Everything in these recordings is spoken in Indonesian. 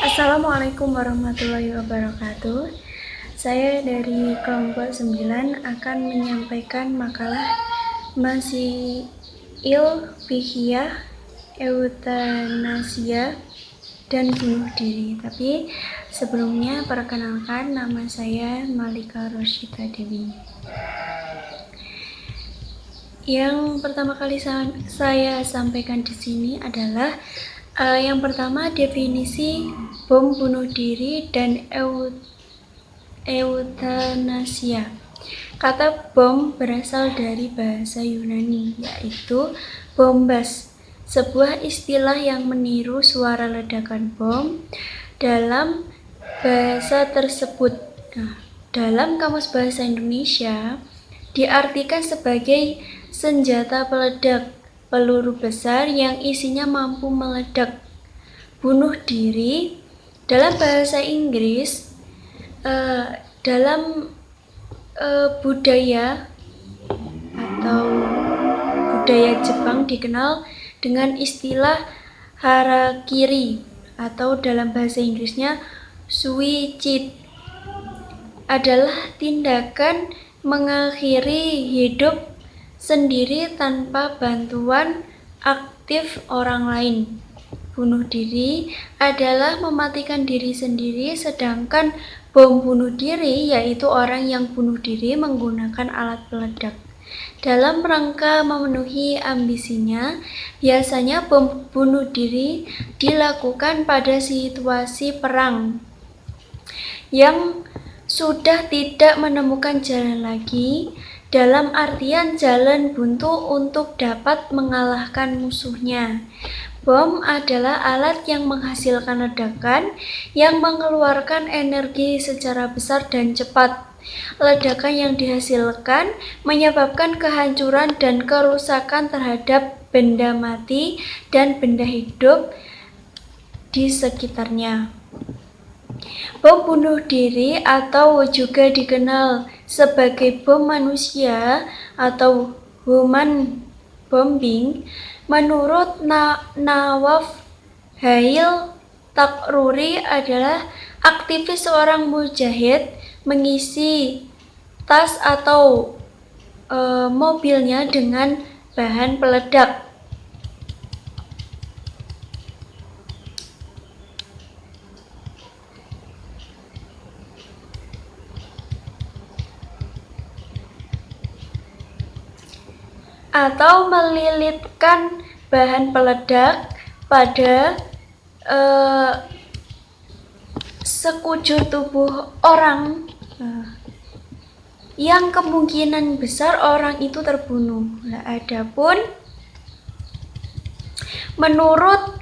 Assalamualaikum warahmatullahi wabarakatuh. Saya dari kelompok 9 akan menyampaikan makalah Masail Fiqhiyah, Eutanasia, dan bunuh diri. Tapi sebelumnya perkenalkan, nama saya Malika Roshita Dewi. Yang pertama kali saya sampaikan di sini adalah yang pertama, definisi bom bunuh diri dan eutanasia. Kata bom berasal dari bahasa Yunani, yaitu bombas, sebuah istilah yang meniru suara ledakan bom dalam bahasa tersebut. Dalam Kamus Bahasa Indonesia, diartikan sebagai senjata peledak, peluru besar yang isinya mampu meledak. Bunuh diri dalam bahasa Inggris, dalam budaya atau budaya Jepang dikenal dengan istilah harakiri, atau dalam bahasa Inggrisnya suicide, adalah tindakan mengakhiri hidup sendiri tanpa bantuan aktif orang lain. Bunuh diri adalah mematikan diri sendiri, sedangkan bom bunuh diri yaitu orang yang bunuh diri menggunakan alat peledak. Dalam rangka memenuhi ambisinya, biasanya bom bunuh diri dilakukan pada situasi perang yang sudah tidak menemukan jalan lagi, dalam artian jalan buntu untuk dapat mengalahkan musuhnya. Bom adalah alat yang menghasilkan ledakan yang mengeluarkan energi secara besar dan cepat. Ledakan yang dihasilkan menyebabkan kehancuran dan kerusakan terhadap benda mati dan benda hidup di sekitarnya. Bom bunuh diri atau juga dikenal sebagai bom manusia atau human bombing, menurut Nawaf Hail Takruri adalah aktivis seorang mujahid mengisi tas atau mobilnya dengan bahan peledak. Atau melilitkan bahan peledak pada sekujur tubuh orang, yang kemungkinan besar orang itu terbunuh. Adapun menurut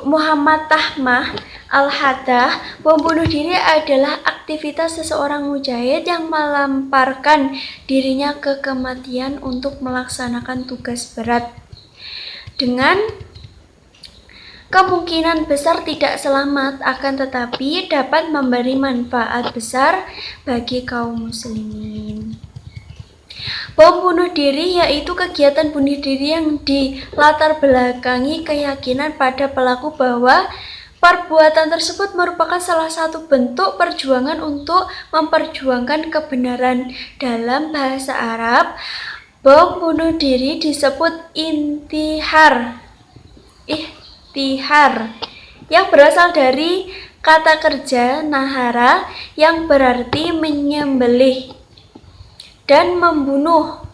Muhammad Tahmah Al-Haddad, bom bunuh diri adalah aktivitas seseorang mujahid yang melemparkan dirinya ke kematian untuk melaksanakan tugas berat, dengan kemungkinan besar tidak selamat, akan tetapi dapat memberi manfaat besar bagi kaum muslimin. Bom bunuh diri yaitu kegiatan bunuh diri yang dilatar belakangi keyakinan pada pelaku bahwa perbuatan tersebut merupakan salah satu bentuk perjuangan untuk memperjuangkan kebenaran. Dalam bahasa Arab, bom bunuh diri disebut intihar, yang berasal dari kata kerja nahara yang berarti menyembelih, dan membunuh,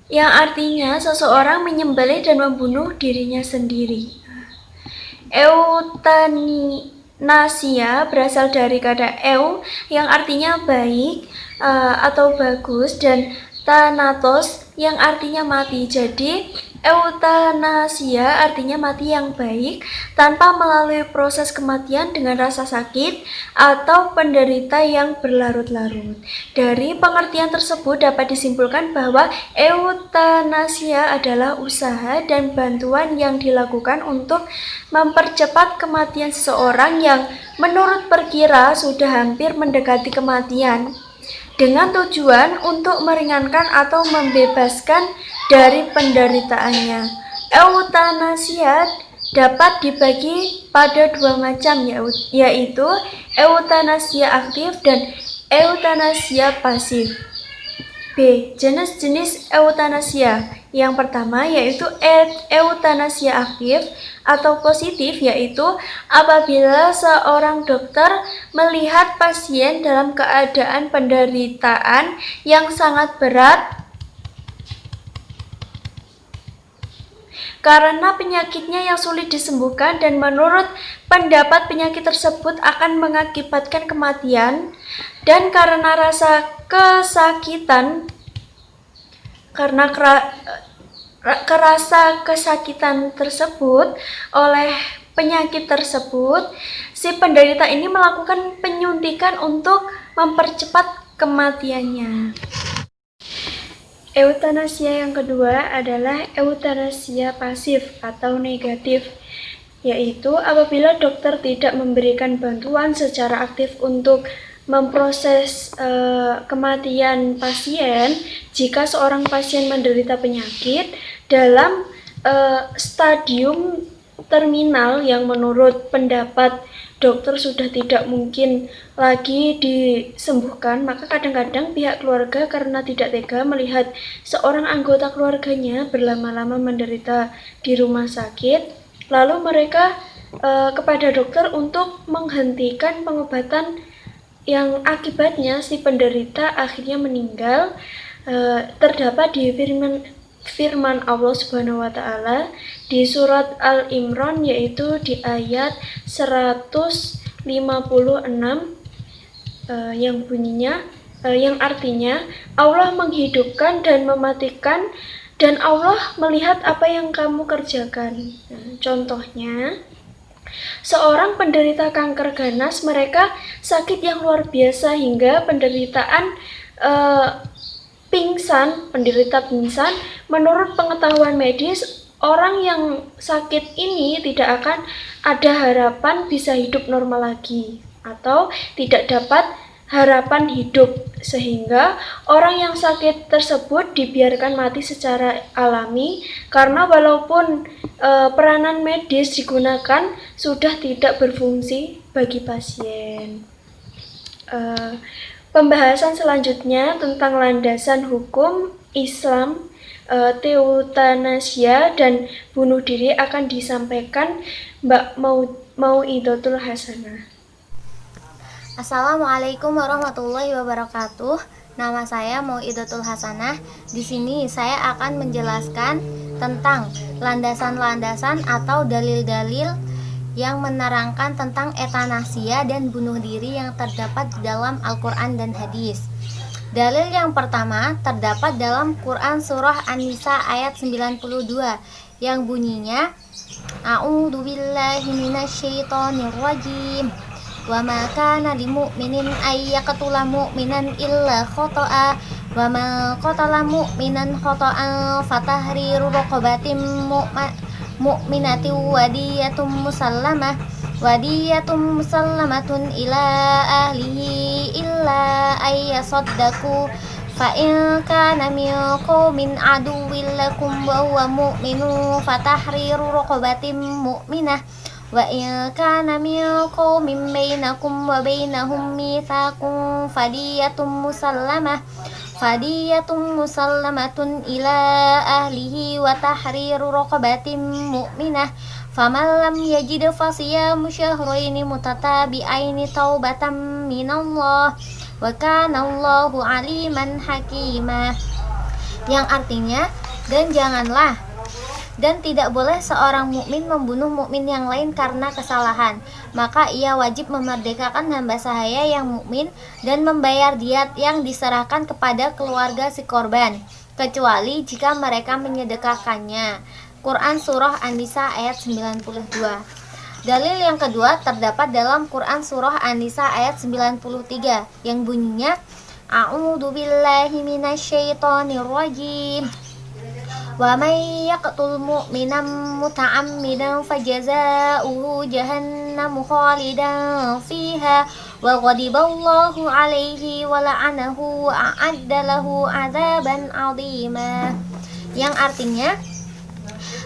yang artinya seseorang menyembelih dan membunuh dirinya sendiri. Eutanasia berasal dari kata eu yang artinya baik atau bagus, dan thanatos yang artinya mati. Jadi eutanasia artinya mati yang baik tanpa melalui proses kematian dengan rasa sakit atau penderita yang berlarut-larut. Dari pengertian tersebut dapat disimpulkan bahwa eutanasia adalah usaha dan bantuan yang dilakukan untuk mempercepat kematian seseorang yang menurut perkira sudah hampir mendekati kematian, dengan tujuan untuk meringankan atau membebaskan dari penderitaannya. Eutanasia dapat dibagi pada dua macam, yaitu eutanasia aktif dan eutanasia pasif. B. Jenis-jenis eutanasia. Yang pertama yaitu eutanasia aktif atau positif, yaitu apabila seorang dokter melihat pasien dalam keadaan penderitaan yang sangat berat karena penyakitnya yang sulit disembuhkan dan menurut pendapat penyakit tersebut akan mengakibatkan kematian, dan karena rasa kesakitan kerasa kesakitan tersebut oleh penyakit tersebut, si penderita ini melakukan penyuntikan untuk mempercepat kematiannya. Eutanasia yang kedua adalah eutanasia pasif atau negatif, yaitu apabila dokter tidak memberikan bantuan secara aktif untuk memproses kematian pasien jika seorang pasien menderita penyakit dalam stadium terminal yang menurut pendapat dokter sudah tidak mungkin lagi disembuhkan, maka kadang-kadang pihak keluarga karena tidak tega melihat seorang anggota keluarganya berlama-lama menderita di rumah sakit, lalu mereka kepada dokter untuk menghentikan pengobatan yang akibatnya si penderita akhirnya meninggal. Terdapat di firman Allah Subhanahu wa taala di surat Al-Imran, yaitu di ayat 156 yang bunyinya yang artinya Allah menghidupkan dan mematikan dan Allah melihat apa yang kamu kerjakan. Contohnya, seorang penderita kanker ganas, mereka sakit yang luar biasa hingga penderita pingsan. Menurut pengetahuan medis, orang yang sakit ini tidak akan ada harapan bisa hidup normal lagi atau tidak dapat harapan hidup, sehingga orang yang sakit tersebut dibiarkan mati secara alami karena walaupun peranan medis digunakan sudah tidak berfungsi bagi pasien. Pembahasan selanjutnya tentang landasan hukum Islam eutanasia dan bunuh diri akan disampaikan Mbak Mauidhatul Hasanah. Assalamualaikum warahmatullahi wabarakatuh. Nama saya Mauidhatul Hasanah. Di sini saya akan menjelaskan tentang landasan-landasan atau dalil-dalil yang menerangkan tentang etanasia dan bunuh diri yang terdapat di dalam Al-Quran dan hadis. Dalil yang pertama terdapat dalam Quran Surah An-Nisa ayat 92 yang bunyinya A'udzubillahi minasyaitonirrajim wa ma kana limu'minin ay yaqtula mu'minan illa khata'a wa ma qatala mu'minan khata'an fatahriru raqabatin mu'minatin wadiyatun musallamatun ila ahlihi illa ayyasaddaku fa in kana min qaumin aduwwin lakum wa huwa mu'minun fatahriru raqabatin mu'minah wa in kana min qaumin bainakum wa bainahum mitsaqun fadiyatun musallamatun ila ahlihi wa tahriru raqabatin mu'minah faman lam yajid fasiyamu syahraini mutatabi'aini taubatan minallah wa kana Allahu aliman hakima, yang artinya dan tidak boleh seorang mukmin membunuh mukmin yang lain karena kesalahan, maka ia wajib memerdekakan hamba sahaya yang mukmin dan membayar diat yang diserahkan kepada keluarga si korban, kecuali jika mereka menyedekahkannya. Quran Surah An-Nisa ayat 92. Dalil yang kedua terdapat dalam Quran Surah An-Nisa ayat 93 yang bunyinya A'udzubillahi minasyaitonirrajim wa may yaqtul mu'minan muta'ammidan fajaza'uhu jahannamu khalidan fiha wa ghadiballahu alaihi wa la'anahu wa a'adda lahu 'adzaban 'azima, yang artinya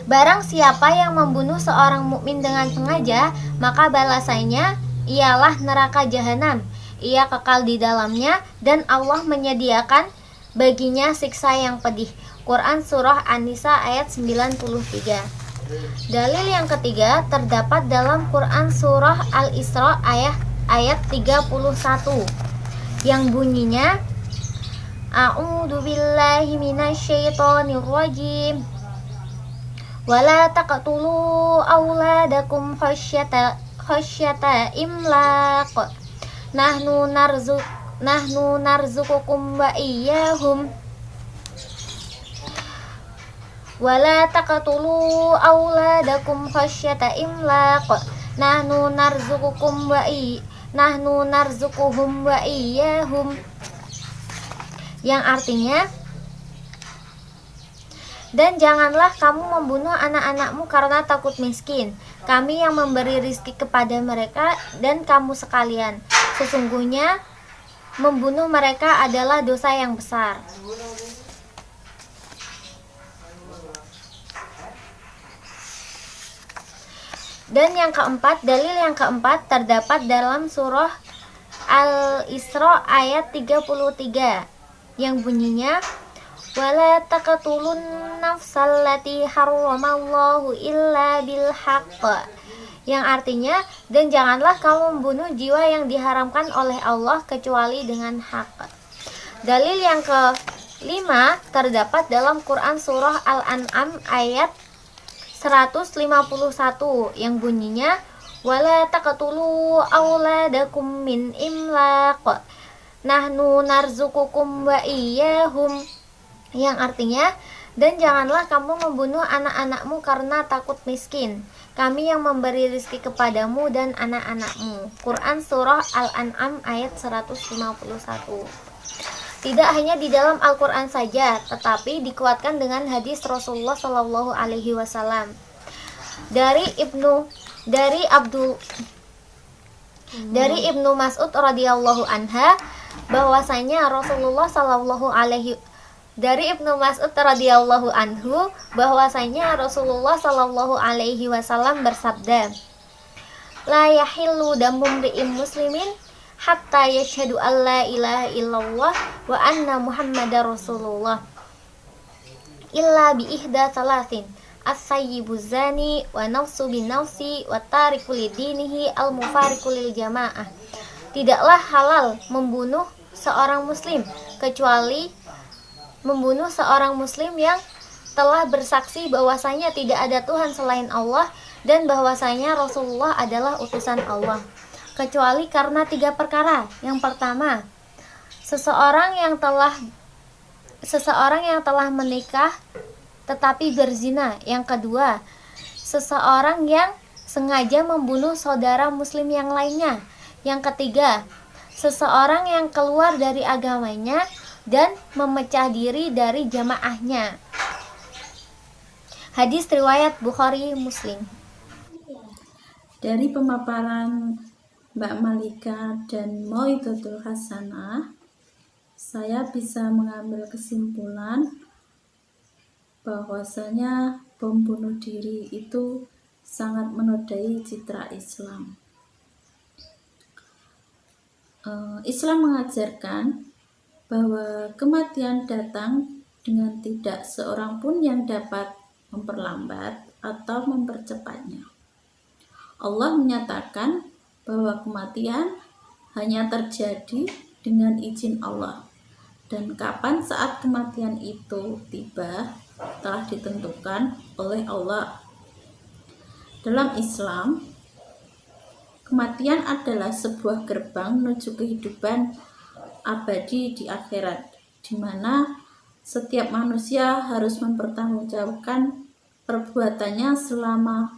Barang siapa yang membunuh seorang mukmin dengan sengaja, maka balasannya ialah neraka jahanam. Ia kekal di dalamnya dan Allah menyediakan baginya siksa yang pedih. Quran Surah An-Nisa ayat 93. Dalil yang ketiga terdapat dalam Quran Surah Al-Isra ayat 31 yang bunyinya A'udzu billahi minasyaitonir rajim. Wala taqtulu auladakum khasyata imlaq. Nahnu narzuqukum wa iyyahum. Wala taqtulu auladakum khasyata imlaq. Nahnu narzuquhum wa iyyahum. Yang artinya, dan janganlah kamu membunuh anak-anakmu karena takut miskin. Kami yang memberi rizki kepada mereka dan kamu sekalian. Sesungguhnya membunuh mereka adalah dosa yang besar. Dan yang keempat, dalil yang keempat terdapat dalam surah Al-Isra ayat 33 yang bunyinya wala taqtulun nafsallati harramallahu illa bil haqq, yang artinya, dan janganlah kamu membunuh jiwa yang diharamkan oleh Allah kecuali dengan hak. Dalil yang kelima terdapat dalam Quran Surah Al-An'am ayat 151 yang bunyinya wala taqtulu auladakum min imlaq nahnu narzuqukum wa iyyahum, yang artinya, dan janganlah kamu membunuh anak-anakmu karena takut miskin. Kami yang memberi rezeki kepadamu dan anak-anakmu. Quran Surah Al-An'am ayat 151. Tidak hanya di dalam Al-Quran saja, tetapi dikuatkan dengan hadis Rasulullah Shallallahu Alaihi Wasallam. Dari Ibnu Mas'ud radhiyallahu anha bahwasanya Rasulullah Shallallahu Alaihi Dari Ibnu Mas'ud radhiyallahu anhu bahwasanya Rasulullah Shallallahu Alaihi Wasallam bersabda, la yahillu damu mri'in muslimin hatta yashhadu an la ilaha illallah wa anna muhammadar rasulullah illa bi ihda salasin as-sayyibu zani wa nafsu bin nafsi wa tariku lidinihi al-mufariqu lil jamaah. Tidaklah halal membunuh seorang muslim kecuali membunuh seorang muslim yang telah bersaksi bahwasanya tidak ada Tuhan selain Allah dan bahwasanya Rasulullah adalah utusan Allah, kecuali karena 3 perkara. Yang pertama, seseorang yang telah menikah tetapi berzina. Yang kedua, seseorang yang sengaja membunuh saudara muslim yang lainnya. Yang ketiga, seseorang yang keluar dari agamanya dan memecah diri dari jamaahnya. Hadis riwayat Bukhari Muslim. Dari pemaparan Mbak Malika dan Mau'izatul Hasanah, saya bisa mengambil kesimpulan bahwasanya bom bunuh diri itu sangat menodai citra Islam. Islam mengajarkan bahwa kematian datang dengan tidak seorang pun yang dapat memperlambat atau mempercepatnya. Allah menyatakan bahwa kematian hanya terjadi dengan izin Allah, dan kapan saat kematian itu tiba telah ditentukan oleh Allah. Dalam Islam, kematian adalah sebuah gerbang menuju kehidupan abadi di akhirat, di mana setiap manusia harus mempertanggungjawabkan perbuatannya selama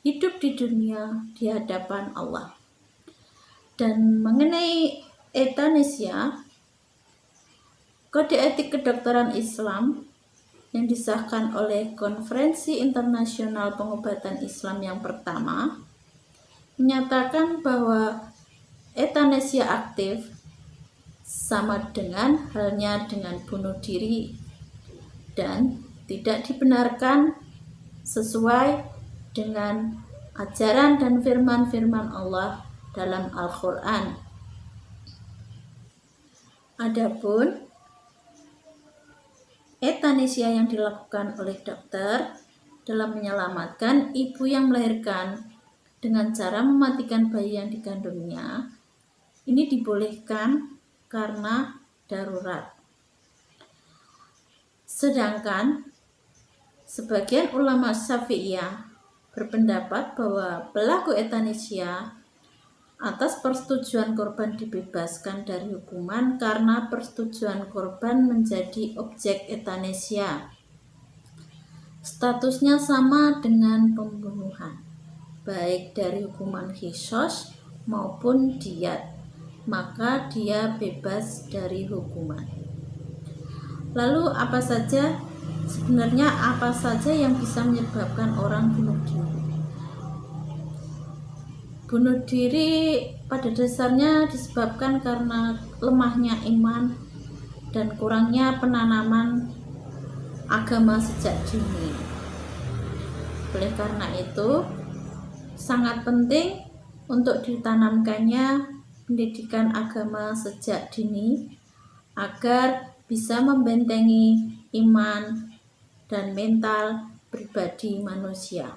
hidup di dunia di hadapan Allah. Dan mengenai euthanasia, Kode Etik Kedokteran Islam yang disahkan oleh Konferensi Internasional Pengobatan Islam yang pertama menyatakan bahwa euthanasia aktif sama dengan halnya dengan bunuh diri dan tidak dibenarkan sesuai dengan ajaran dan firman-firman Allah dalam Al-Quran. Adapun etanesia yang dilakukan oleh dokter dalam menyelamatkan ibu yang melahirkan dengan cara mematikan bayi yang dikandungnya, ini dibolehkan karena darurat. Sedangkan sebagian ulama Syafi'iyah berpendapat bahwa pelaku etanesia atas persetujuan korban dibebaskan dari hukuman karena persetujuan korban menjadi objek etanesia. Statusnya sama dengan pembunuhan, baik dari hukuman qisas maupun diat, maka dia bebas dari hukuman. Lalu sebenarnya apa saja yang bisa menyebabkan orang bunuh diri? Bunuh diri pada dasarnya disebabkan karena lemahnya iman dan kurangnya penanaman agama sejak dini. Oleh karena itu, sangat penting untuk ditanamkannya pendidikan agama sejak dini agar bisa membentengi iman dan mental pribadi manusia.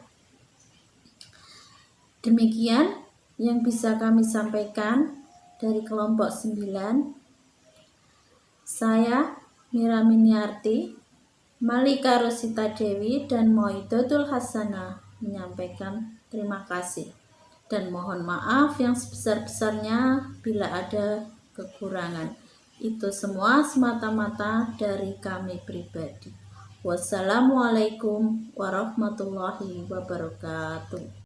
Demikian yang bisa kami sampaikan dari kelompok 9. Saya Mira Miniarti, Malika Rosita Dewi, dan Moidotul Hasanah menyampaikan terima kasih dan mohon maaf yang sebesar-besarnya bila ada kekurangan. Itu semua semata-mata dari kami pribadi. Wassalamualaikum warahmatullahi wabarakatuh.